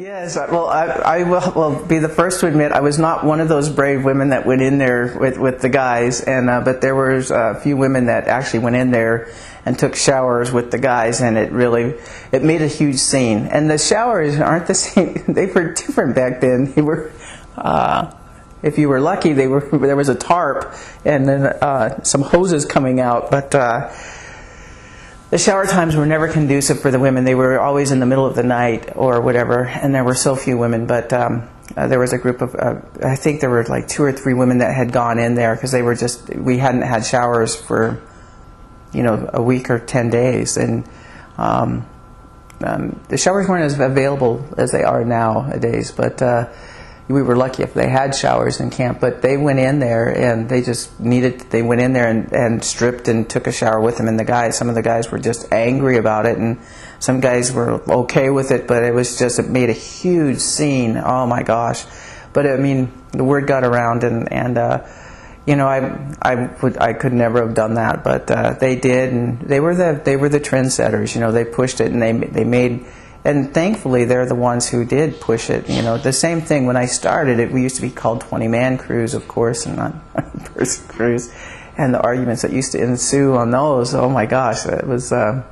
Yes, well, I will be the first to admit I was not one of those brave women that went in there with the guys, and but there was a few women that actually went in there and took showers with the guys, and it made a huge scene. And the showers aren't the same; they were different back then. They were, if you were lucky, there was a tarp and then some hoses coming out, but. The shower times were never conducive for the women. They were always in the middle of the night or whatever, and there were so few women. But there was a group of, I think there were like 2 or 3 women that had gone in there because we hadn't had showers for, a week or 10 days. And the showers weren't as available as they are nowadays, but we were lucky if they had showers in camp. But they went in there and they went in there and stripped and took a shower with them. And some of the guys were just angry about it, and some guys were okay with it, but it made a huge scene. Oh my gosh. But I mean, the word got around, and I could never have done that, but they did, and they were the trendsetters. They pushed it, and they made. And thankfully, they're the ones who did push it. The same thing when I started, we used to be called 20-man crews, of course, and not person crews. And the arguments that used to ensue on those, oh my gosh, it was. There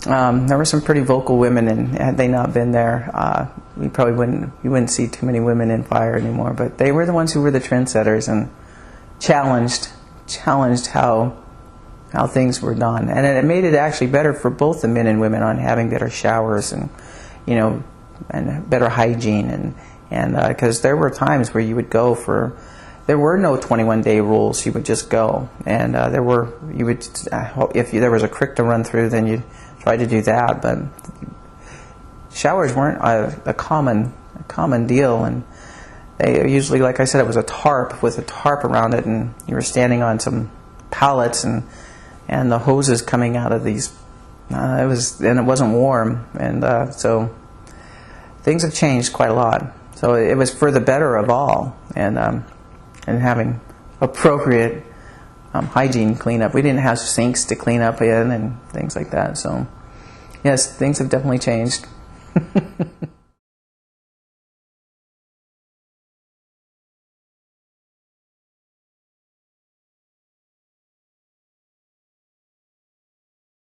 were some pretty vocal women, and had they not been there, we wouldn't see too many women in fire anymore. But they were the ones who were the trendsetters and challenged how things were done, and it made it actually better for both the men and women on having better showers and better hygiene, and because there were times where you would go there were no 21-day rules. You would just go, and if there was a creek to run through, then you'd try to do that. But showers weren't a common deal, and they usually, like I said, it was a tarp with a tarp around it, and you were standing on some pallets and the hoses coming out of these. It wasn't warm, and so things have changed quite a lot. So it was for the better of all, and having appropriate hygiene cleanup. We didn't have sinks to clean up in and things like that. So yes, things have definitely changed.